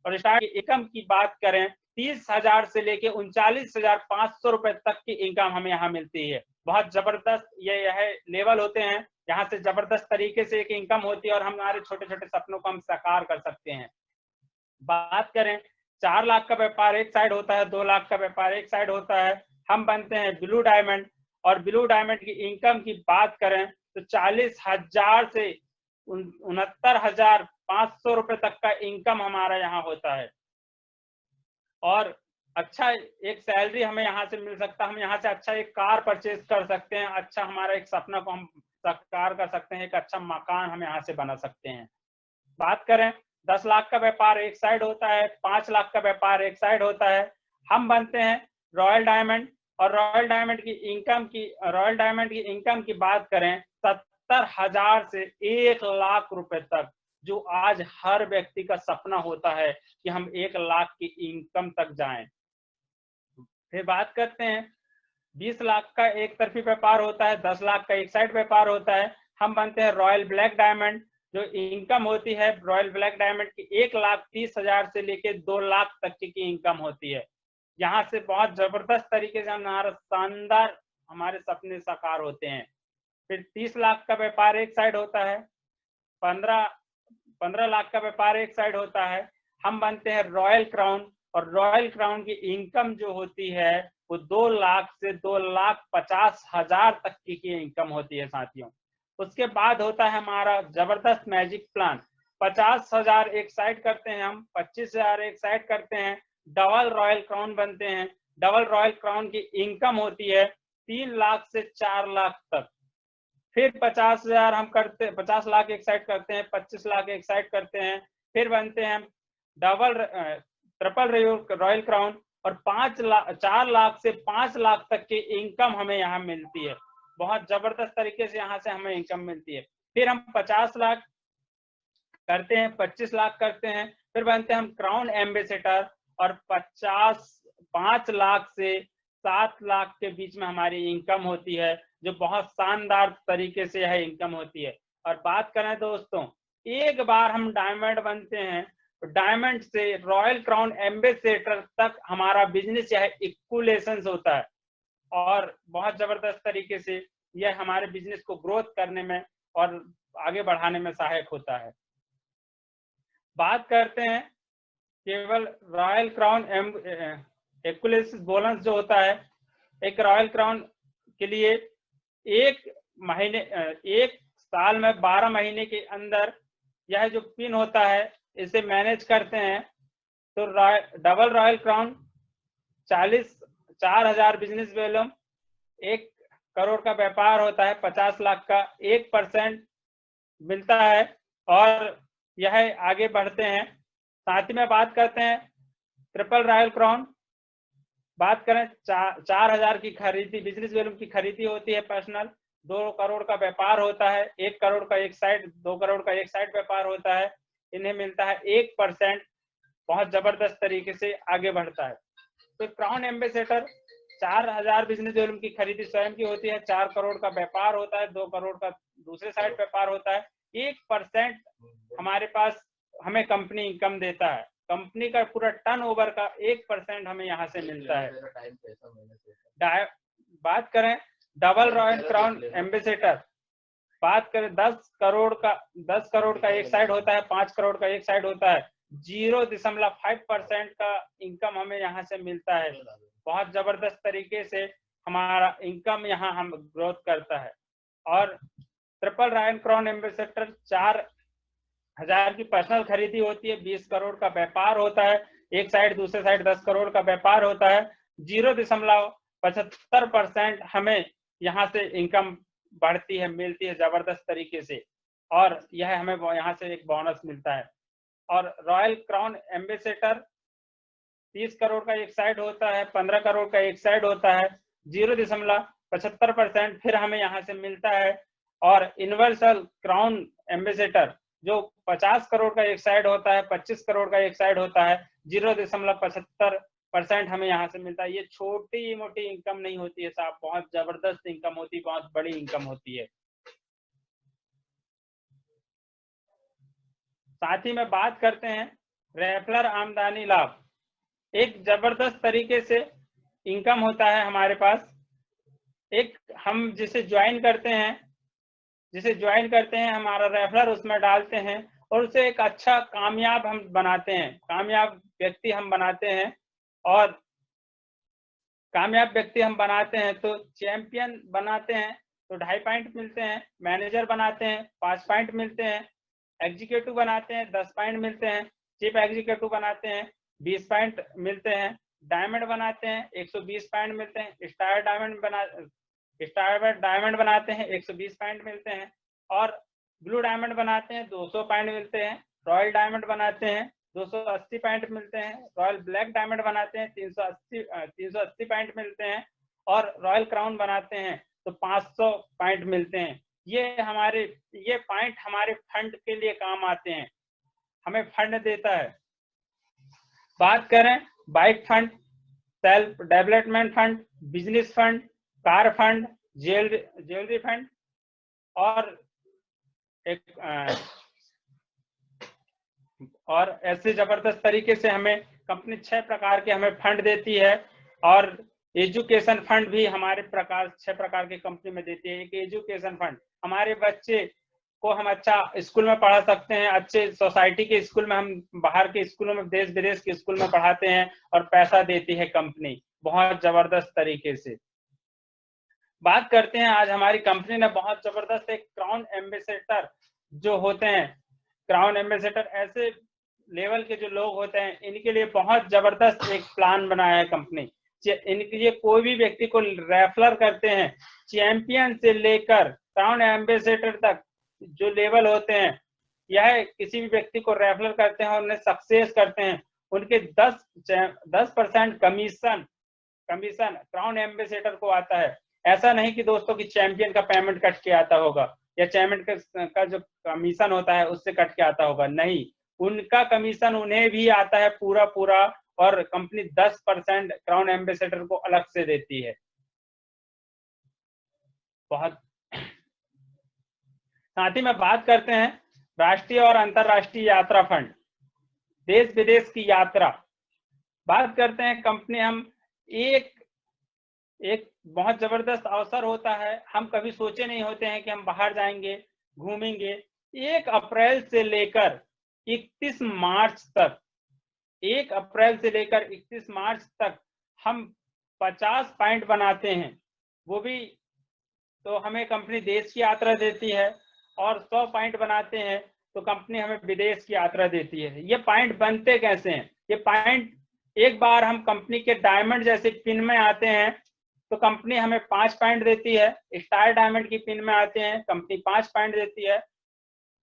और स्टार की इनकम की बात करें 30,000 से लेके 39,500 रुपए तक की इनकम हमें यहाँ मिलती है। बहुत जबरदस्त यह लेवल होते हैं, यहाँ से जबरदस्त तरीके से एक इनकम होती है और हमारे छोटे छोटे सपनों को हम साकार कर सकते हैं। बात करें 4 लाख का व्यापार एक साइड होता है, 2 लाख का व्यापार एक साइड होता है। हम बनते हैं ब्लू डायमंड। और ब्लू डायमंड की इनकम की बात करें तो 40,000 से 69,500 रुपए तक का इनकम हमारा यहाँ होता है और अच्छा एक सैलरी हमें यहाँ से मिल सकता है। हम यहाँ से अच्छा एक कार परचेज कर सकते हैं, अच्छा हमारा एक सपना को हम साकार कर सकते हैं, एक अच्छा मकान हम यहाँ से बना सकते हैं। बात करें 10 लाख का व्यापार एक साइड होता है, 5 लाख का व्यापार एक साइड होता है। हम बनते हैं रॉयल डायमंड, और रॉयल डायमंड की इनकम की बात करें 70,000 से 1 लाख रुपए तक, जो आज हर व्यक्ति का सपना होता है कि हम 1 लाख की इनकम तक जाएं। फिर बात करते हैं 20 लाख का एक तरफी व्यापार होता है, 10 लाख का एक साइड व्यापार होता है। हम बनते हैं रॉयल ब्लैक डायमंड, जो इनकम होती है रॉयल ब्लैक डायमंड की 1,30,000 से लेके 2 लाख तक की इनकम होती है। यहाँ से बहुत जबरदस्त तरीके से हमारा शानदार हमारे सपने साकार होते हैं। फिर 30 लाख का व्यापार एक साइड होता है, 15 लाख का व्यापार एक साइड होता है। हम बनते हैं रॉयल क्राउन, और रॉयल क्राउन की इनकम जो होती है वो 2 लाख से 2,50,000 तक की इनकम होती है साथियों। उसके बाद होता है हमारा जबरदस्त मैजिक प्लान। 50,000 एक साइड करते हैं हम, 25,000 एक साइड करते हैं, डबल रॉयल क्राउन बनते हैं। डबल रॉयल क्राउन की इनकम होती है 3 लाख से 4 लाख तक। फिर 50,000 हम करते, 50 लाख एक साइड करते हैं, 25 लाख एक साइड करते हैं। फिर बनते हैं ट्रिपल रॉयल क्राउन, और 4 लाख से 5 लाख तक की इनकम हमें यहाँ मिलती है। बहुत जबरदस्त तरीके से यहाँ से हमें इनकम मिलती है। फिर हम 50 लाख करते हैं, 25 लाख करते हैं, फिर बनते हैं हम क्राउन एम्बेसडर, और 5 लाख से 7 लाख के बीच में हमारी इनकम होती है, जो बहुत शानदार तरीके से यह इनकम होती है। और बात करें दोस्तों, एक बार हम डायमंड बनते हैं तो डायमंड से रॉयल क्राउन एम्बेसडर तक हमारा बिजनेस यह इक्वलेशन होता है, और बहुत जबरदस्त तरीके से यह हमारे बिजनेस को ग्रोथ करने में और आगे बढ़ाने में सहायक होता है। बात करते हैं केवल रॉयल क्राउन इक्वलेशन बोनस जो होता है, एक रॉयल क्राउन के लिए एक साल में 12 महीने के अंदर यह जो पिन होता है इसे मैनेज करते हैं तो double royal crown 4,000 business volume, 1 crore का व्यापार होता है, 50 लाख का 1% मिलता है, और यह आगे बढ़ते हैं। साथ ही में बात करते हैं ट्रिपल रॉयल क्राउन। बात करें 4,000 की खरीदी बिजनेस वैल्यूम की खरीदी होती है पर्सनल, 2 करोड़ का व्यापार होता है, 1 करोड़ का एक साइड, 2 करोड़ का एक साइड व्यापार होता है, इन्हें मिलता है 1%। बहुत जबरदस्त तरीके से आगे बढ़ता है। तो क्राउन एम्बेसडर 4,000 बिजनेस वैल्यूम की खरीदी स्वयं की होती है, 4 करोड़ का व्यापार होता है, 2 करोड़ का दूसरे साइड व्यापार होता है, 1% हमारे पास हमें कंपनी इनकम देता है। कंपनी का पूरा टर्नओवर का 1% हमें यहाँ से मिलता है। बात करें डबल रॉयल क्राउन एम्बेसडर, बात करें 10 करोड़ का एक साइड होता है, 5 करोड़ का एक साइड होता है, 0.5% का इनकम हमें यहाँ से मिलता है। बहुत जबरदस्त तरीके से हमारा इनकम यहाँ हम ग्रोथ करता है। और ट्रिपल रॉयल क्राउन एम्बेसडर 4,000 की पर्सनल खरीदी होती है, 20 करोड़ का व्यापार होता है, एक साइड दूसरे साइड 10 करोड़ का व्यापार होता है, 0.75% हमें यहाँ से इनकम बढ़ती है, मिलती है जबरदस्त तरीके से, और यह हमें यहाँ से एक बोनस मिलता है। और रॉयल क्राउन एम्बेसडर 30 करोड़ का एक साइड होता है, 15 करोड़ का एक साइड होता है, 0.75% फिर हमें यहाँ से मिलता है। और यूनिवर्सल क्राउन एम्बेसडर जो 50 करोड़ का एक साइड होता है, 25 करोड़ का एक साइड होता है, 0.75% हमें यहाँ से मिलता है। ये छोटी मोटी इनकम नहीं होती है साहब, बहुत जबरदस्त इनकम होती है, बहुत बड़ी इनकम होती है। साथ ही में बात करते हैं रेफरल आमदनी लाभ। एक जबरदस्त तरीके से इनकम होता है हमारे पास। एक हम जिसे ज्वाइन करते हैं हमारा रेफरल उसमें डालते हैं, और उसे एक अच्छा कामयाब हम बनाते हैं, कामयाब व्यक्ति हम बनाते हैं। और कामयाब व्यक्ति हम बनाते हैं तो चैंपियन बनाते हैं तो 2.5 पॉइंट मिलते हैं, मैनेजर बनाते हैं 5 पॉइंट मिलते हैं, एग्जीक्यूटिव बनाते हैं 10 पॉइंट मिलते हैं, चीफ एग्जीक्यूटिव बनाते हैं 20 पॉइंट मिलते हैं, डायमंड बनाते हैं 120 पॉइंट मिलते हैं, स्टार डायमंड बनाते हैं 120 पॉइंट मिलते हैं, और ब्लू डायमंड बनाते हैं 200 पॉइंट मिलते हैं, रॉयल डायमंड बनाते हैं 280 पॉइंट मिलते हैं, रॉयल ब्लैक डायमंड बनाते हैं 380 पॉइंट मिलते हैं, और रॉयल क्राउन बनाते हैं तो 500 पॉइंट मिलते हैं। ये पॉइंट हमारे फंड के लिए काम आते हैं, हमें फंड देता है। बात करें bike fund, self development fund, business fund, car fund, jewellery fund, और ऐसे जबरदस्त तरीके से हमें कंपनी 6 प्रकार के हमें फंड देती है। और एजुकेशन फंड भी हमारे 6 प्रकार के कंपनी में देती है। एक एजुकेशन फंड, हमारे बच्चे को हम अच्छा स्कूल में पढ़ा सकते हैं, अच्छे सोसाइटी के स्कूल में, हम बाहर के स्कूलों में, देश विदेश के स्कूल में पढ़ाते हैं और पैसा देती है कंपनी बहुत जबरदस्त तरीके से। बात करते हैं, आज हमारी कंपनी ने बहुत जबरदस्त एक क्राउन एम्बेसडर जो होते हैं, क्राउन एम्बेसडर ऐसे लेवल के जो लोग होते हैं, इनके लिए बहुत जबरदस्त एक प्लान बनाया है कंपनी। इनके लिए कोई भी व्यक्ति को रेफर करते हैं, चैंपियन से लेकर क्राउन एम्बेसडर तक जो लेवल होते हैं, यह किसी भी व्यक्ति को रेफर करते हैं और उन्हें सक्सेस करते हैं, उनके 10% कमीशन क्राउन एम्बेसडर को आता है। ऐसा नहीं कि दोस्तों की चैंपियन का पेमेंट कट के आता होगा या चैंपियन का जो कमीशन होता है उससे कट के आता होगा, नहीं, उनका कमीशन उन्हें भी आता है पूरा पूरा, और कंपनी 10% क्राउन एम्बेसडर को अलग से देती है। बहुत साथ ही में बात करते हैं राष्ट्रीय और अंतरराष्ट्रीय यात्रा फंड, देश विदेश की यात्रा। बात करते हैं कंपनी, हम एक बहुत जबरदस्त अवसर होता है, हम कभी सोचे नहीं होते हैं कि हम बाहर जाएंगे, घूमेंगे। 1 अप्रैल से लेकर 31 मार्च तक, 1 अप्रैल से लेकर 31 मार्च तक हम 50 पॉइंट बनाते हैं, वो भी तो हमें कंपनी देश की यात्रा देती है, और 100 पॉइंट बनाते हैं तो कंपनी हमें विदेश की यात्रा देती है। ये पॉइंट बनते कैसे हैं? ये पॉइंट एक बार हम कंपनी के डायमंड जैसे पिन में आते हैं तो कंपनी हमें 5 पॉइंट देती है, स्टार डायमंड की पिन में आते हैं कंपनी 5 पॉइंट देती है,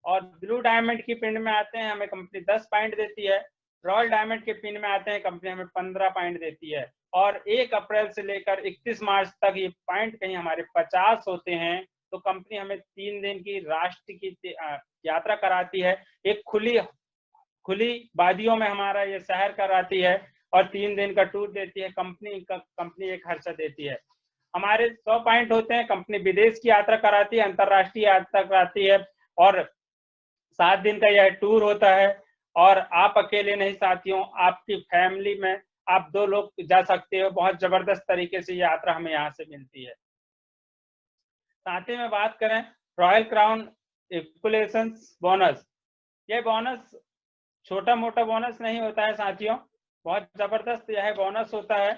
और ब्लू डायमंड की पिन में आते हैं हमें कंपनी 10 पॉइंट देती है, रॉयल डायमंड के पिन में आते हैं कंपनी हमें 15 पॉइंट देती है। और 1 अप्रैल से लेकर 31 मार्च तक ये पॉइंट कहीं हमारे 50 होते हैं तो कंपनी हमें 3 दिन की राष्ट्र की यात्रा कराती है, एक खुली वादियों में हमारा ये शहर कराती है, और 3 दिन का टूर देती है, कंपनी एक खर्चा देती है। हमारे 100 पॉइंट होते हैं, कंपनी विदेश की यात्रा कराती है, अंतरराष्ट्रीय यात्रा कराती है, और 7 दिन का यह टूर होता है। और आप अकेले नहीं साथियों, आपकी फैमिली में आप 2 लोग जा सकते हो। बहुत जबरदस्त तरीके से यात्रा हमें यहाँ से मिलती है। साथ ही में बात करें रॉयल क्राउन एकुलेशन बोनस, ये बोनस छोटा मोटा बोनस नहीं होता है साथियों, बहुत जबरदस्त यह बोनस होता है।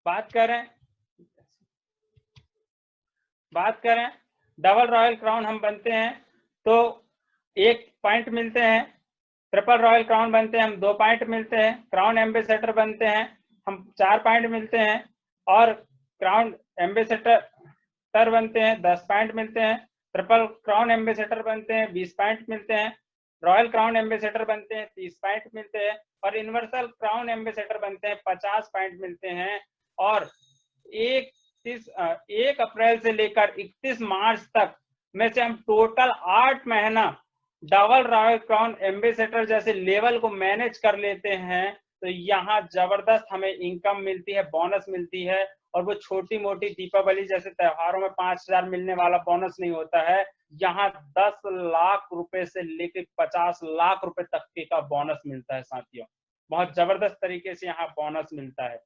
बात करें डबल रॉयल क्राउन हम बनते हैं तो 1 पॉइंट मिलते हैं, ट्रिपल रॉयल क्राउन बनते हैं हम 2 पॉइंट मिलते हैं, क्राउन एम्बेसडर बनते हैं हम 4 पॉइंट मिलते हैं, और क्राउन एम्बेसडर बनते हैं 10 पॉइंट मिलते हैं, ट्रिपल क्राउन एम्बेसडर बनते हैं 20 पॉइंट मिलते हैं, रॉयल क्राउन एम्बेसडर बनते हैं 30 पॉइंट मिलते हैं, और यूनिवर्सल क्राउन एम्बेसडर बनते हैं 50 पॉइंट मिलते हैं। और 1 अप्रैल से लेकर 31 मार्च तक में से हम टोटल 8 महीना डबल रॉयल क्राउन एम्बेसडर जैसे लेवल को मैनेज कर लेते हैं, तो यहाँ जबरदस्त हमें इनकम मिलती है, बोनस मिलती है। और वो छोटी मोटी दीपावली जैसे त्योहारों में 5,000 मिलने वाला बोनस नहीं होता है, यहाँ 10 लाख रुपए से लेकर 50 लाख रुपए तक के का बोनस मिलता है साथियों, बहुत जबरदस्त तरीके से यहाँ बोनस मिलता है।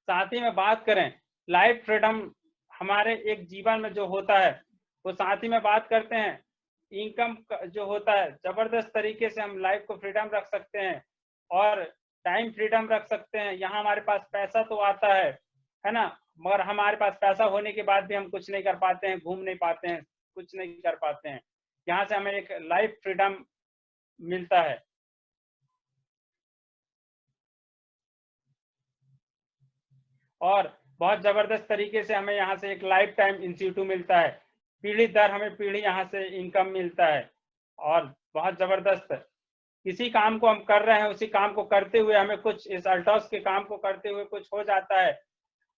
साथ ही में बात करें लाइफ फ्रीडम हमारे एक जीवन में जो होता है, वो साथ ही में बात करते हैं इनकम जो होता है, जबरदस्त तरीके से हम लाइफ को फ्रीडम रख सकते हैं और टाइम फ्रीडम रख सकते हैं। यहाँ हमारे पास पैसा तो आता है ना, मगर हमारे पास पैसा होने के बाद भी हम कुछ नहीं कर पाते हैं, घूम नहीं पाते हैं, कुछ नहीं कर पाते हैं। यहाँ से हमें एक लाइफ फ्रीडम मिलता है। और बहुत जबरदस्त तरीके से हमें यहाँ से एक लाइफ टाइम इंस्टीट्यूट मिलता है, पीढ़ी दर हमें पीढ़ी यहाँ से इनकम मिलता है। और बहुत जबरदस्त किसी काम को हम कर रहे हैं, उसी काम को करते हुए हमें कुछ इस अल्टॉस के काम को करते हुए कुछ हो जाता है,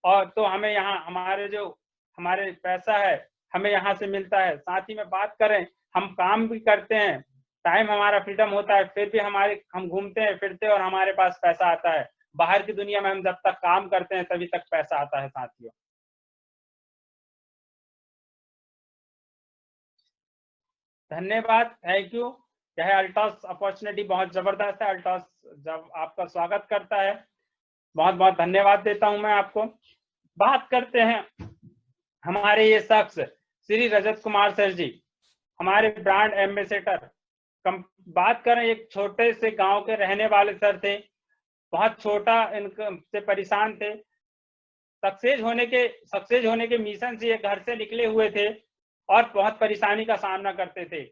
और तो हमें यहाँ हमारे पैसा है हमें यहाँ से मिलता है। साथ ही में बात करें, हम काम भी करते हैं, टाइम हमारा फ्रीडम होता है, फिर भी हम घूमते हैं फिरते हैं और हमारे पास पैसा आता है। बाहर की दुनिया में हम जब तक काम करते हैं तभी तक पैसा आता है साथियों। धन्यवाद, थैंक यू। यह अल्टॉस अपॉर्चुनिटी बहुत जबरदस्त है। अल्टॉस जब आपका स्वागत करता है, बहुत बहुत धन्यवाद देता हूं मैं आपको। बात करते हैं हमारे ये शख्स श्री रजत कुमार सर जी, हमारे ब्रांड एम्बेसडर। बात करें, एक छोटे से गांव के रहने वाले सर थे, बहुत छोटा इनकम से परेशान थे। सक्सेस होने के मिशन से ये घर से निकले हुए थे और बहुत परेशानी का सामना करते थे।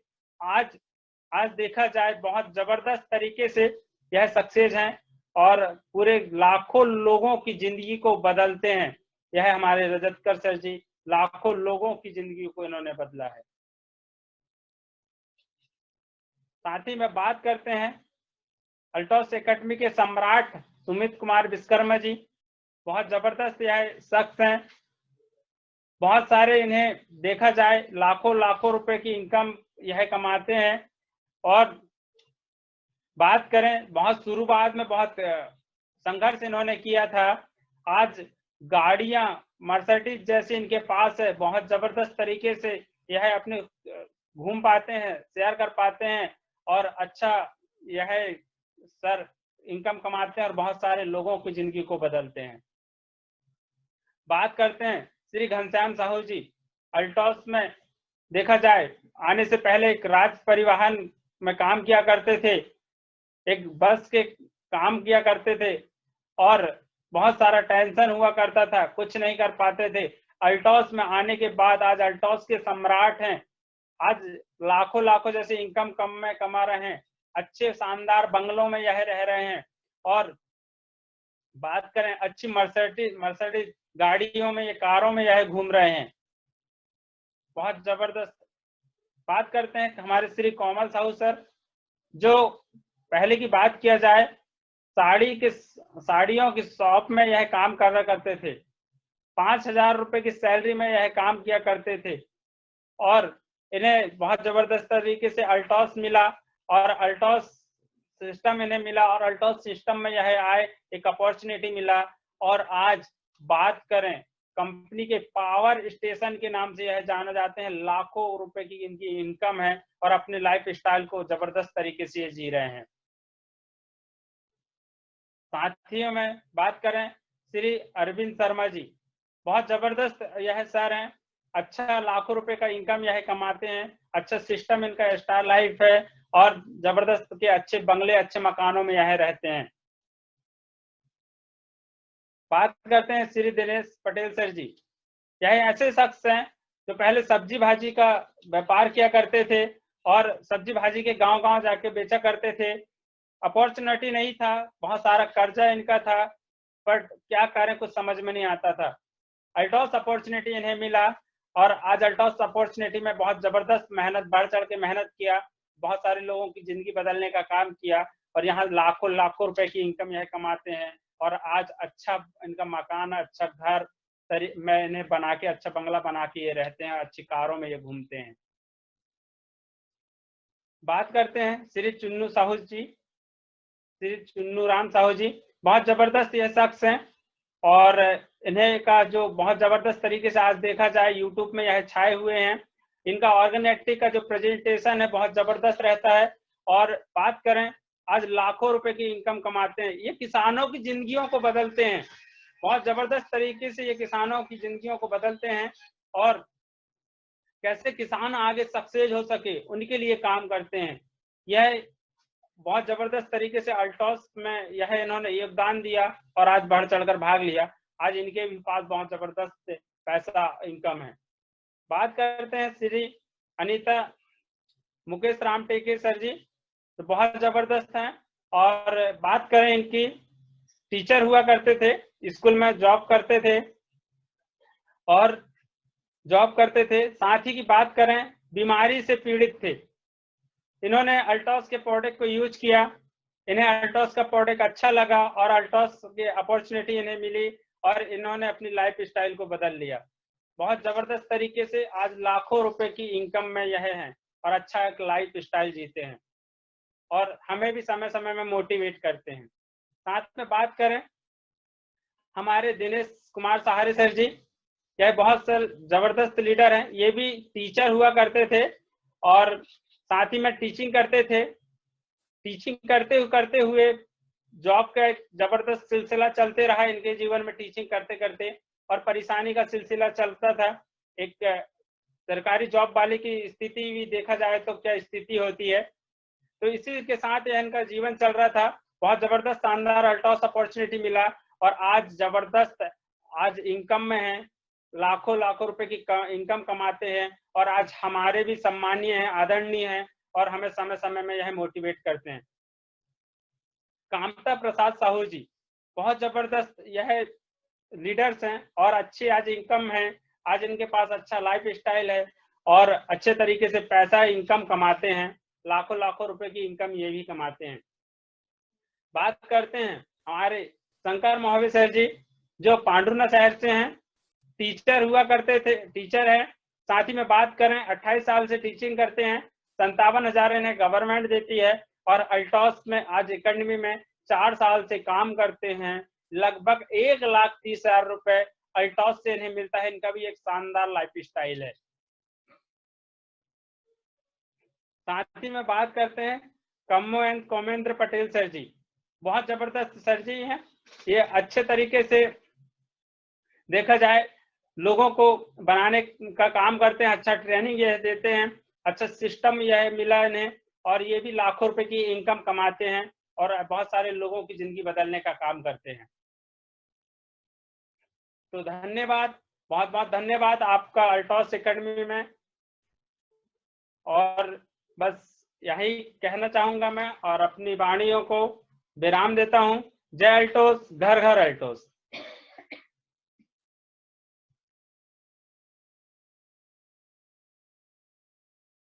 आज देखा जाए बहुत जबरदस्त तरीके से यह सक्सेस हैं और पूरे लाखों लोगों की जिंदगी को बदलते हैं। यह हमारे रजतकर सर जी, लाखों लोगों की जिंदगी को इन्होंने बदला है। साथ ही में बात करते हैं अल्टॉस एकेडमी के सम्राट सुमित कुमार विश्वकर्मा जी, बहुत जबरदस्त यह शख्स हैं। बहुत सारे, इन्हें देखा जाए लाखों लाखों रुपए की इनकम यह कमाते हैं। और बात करें, बहुत शुरुआत में बहुत संघर्ष इन्होंने किया था। आज गाड़ियां मर्सिडीज जैसी इनके पास है, बहुत जबरदस्त तरीके से यह अपने घूम पाते हैं, शेयर कर पाते हैं और अच्छा यह सर इनकम कमाते हैं और बहुत सारे लोगों की जिंदगी को बदलते हैं। बात करते हैं श्री घनश्याम साहू जी, अल्टॉस में देखा जाए आने से पहले एक राज्य परिवहन में काम किया करते थे, एक बस के काम किया करते थे और बहुत सारा टेंशन हुआ करता था, कुछ नहीं कर पाते थे। अल्टॉस में आने के बाद आज अल्टॉस के सम्राट हैं। आज लाखों लाखों जैसे इनकम कमा रहे हैं, अच्छे शानदार बंगलों में यह रह रहे हैं। और बात करें अच्छी मर्सिडीज गाड़ियों में, ये कारों में यह घूम रहे हैं, बहुत जबरदस्त। बात करते हैं हमारे श्री कोमल साहू सर, जो पहले की बात किया जाए साड़ियों की शॉप में यह काम करते थे। 5,000 रुपए की सैलरी में यह काम किया करते थे और इन्हें बहुत जबरदस्त तरीके से अल्टॉस मिला और अल्टॉस सिस्टम इन्हें मिला और अल्टॉस सिस्टम में यह आए, एक अपॉर्चुनिटी मिला। और आज बात करें, कंपनी के पावर स्टेशन के नाम से यह जाना जाते हैं, लाखों रुपए की इनकी इनकम है और अपने लाइफ स्टाइल को जबरदस्त तरीके से जी रहे हैं। साथियों में बात करें श्री अरविंद शर्मा जी, बहुत जबरदस्त यह सर हैं, अच्छा लाखों रुपए का इनकम यह कमाते हैं, अच्छा सिस्टम इनका स्टार लाइफ है और जबरदस्त के अच्छे बंगले अच्छे मकानों में यह रहते हैं। बात करते हैं श्री दिनेश पटेल सर जी, यह ऐसे शख्स हैं जो पहले सब्जी भाजी का व्यापार किया करते थे और सब्जी भाजी के गांव गांव जाके बेचा करते थे। अपॉर्चुनिटी नहीं था, बहुत सारा कर्जा इनका था, बट क्या करें कुछ समझ में नहीं आता था। अल्टॉस अपॉर्चुनिटी इन्हें मिला और आज अल्टॉस अपॉर्चुनिटी में बहुत जबरदस्त मेहनत, बढ़ चढ़ के मेहनत किया, बहुत सारे लोगों की जिंदगी बदलने का काम किया और यहाँ लाखों लाखों रुपए की इनकम यह कमाते हैं। और आज अच्छा इनका मकान, अच्छा घर में इन्हें बना के, अच्छा बंगला बना के ये रहते हैं, अच्छी कारों में ये घूमते हैं। बात करते हैं श्री चुन्नू साहू जी, श्री चुन्नू राम साहू जी, बहुत जबरदस्त ये शख्स हैं और इन्हें का जो बहुत जबरदस्त तरीके से आज देखा जाए यूट्यूब में यह छाए हुए हैं। इनका ऑर्गेनेटिक का जो प्रेजेंटेशन है बहुत जबरदस्त रहता है और बात करें आज लाखों रुपए की इनकम कमाते हैं। ये किसानों की जिंदगियों को बदलते हैं, बहुत जबरदस्त तरीके से ये किसानों की जिंदगियों को बदलते हैं और कैसे किसान आगे सक्सेस हो सके उनके लिए काम करते हैं। यह बहुत जबरदस्त तरीके से अल्टॉस में यह इन्होंने योगदान दिया और आज बढ़ चढ़कर भाग लिया। आज इनके भी पास बहुत जबरदस्त पैसा इनकम है। बात करते हैं श्री अनीता मुकेश राम टेके सर जी, तो बहुत जबरदस्त हैं और बात करें इनकी, टीचर हुआ करते थे, स्कूल में जॉब करते थे साथ ही की बात करें बीमारी से पीड़ित थे इन्होंने अल्टॉस के प्रोडक्ट को यूज किया, इन्हें अल्टॉस का प्रोडक्ट अच्छा लगा और अल्टॉस की अपॉर्चुनिटी इन्हें मिली और इन्होंने अपनी लाइफ स्टाइल को बदल लिया। बहुत जबरदस्त तरीके से आज लाखों रुपए की इनकम में यह हैं और अच्छा एक लाइफ स्टाइल जीते हैं और हमें भी समय समय में मोटिवेट करते हैं। साथ में बात करें हमारे दिनेश कुमार सहारे सर जी, यह बहुत जबरदस्त लीडर हैं। ये भी टीचर हुआ करते थे और साथ ही में टीचिंग करते थे। टीचिंग करते हुए जॉब का एक जबरदस्त सिलसिला चलते रहा इनके जीवन में, टीचिंग करते करते, और परेशानी का सिलसिला चलता था। एक सरकारी जॉब वाले की स्थिति भी देखा जाए तो क्या स्थिति होती है, तो इसी के साथ इनका जीवन चल रहा था। बहुत जबरदस्त शानदार अल्टॉस अपॉर्चुनिटी मिला और आज जबरदस्त आज इनकम में है, लाखों लाखों रुपए की इनकम कमाते हैं और आज हमारे भी सम्मानीय हैं, आदरणीय हैं और हमें समय समय में यह मोटिवेट करते हैं। कामता प्रसाद साहू जी बहुत जबरदस्त यह लीडर्स हैं और अच्छी आज इनकम है, आज इनके पास अच्छा लाइफ स्टाइल है और अच्छे तरीके से पैसा इनकम कमाते हैं, लाखों लाखों रुपए की इनकम ये भी कमाते हैं। बात करते हैं हमारे शंकर महावीर सर जी, जो पांडुना शहर से हैं, टीचर हुआ करते थे, टीचर है। साथ ही में बात करें 28 साल से टीचिंग करते हैं, 57,000 इन्हें गवर्नमेंट देती है और अल्टॉस में आज एकेडमी में 4 साल से काम करते हैं। लगभग 1,30,000 रुपए अल्टॉस से इन्हें मिलता है। इनका भी एक शानदार लाइफ स्टाइल है। साथ ही में बात करते हैं कम्मो एंड कोमेंद्र पटेल सर जी, बहुत जबरदस्त सर जी हैं। ये अच्छे तरीके से देखा जाए लोगों को बनाने का काम करते हैं, अच्छा ट्रेनिंग यह देते हैं, अच्छा सिस्टम यह मिला इन्हें और ये भी लाखों रुपए की इनकम कमाते हैं और बहुत सारे लोगों की जिंदगी बदलने का काम करते हैं। तो धन्यवाद, बहुत बहुत धन्यवाद आपका अल्टॉस एकेडमी में। और बस यही कहना चाहूंगा मैं और अपनी वाणियों को विराम देता हूं। जय अल्टोस, घर घर अल्टोस।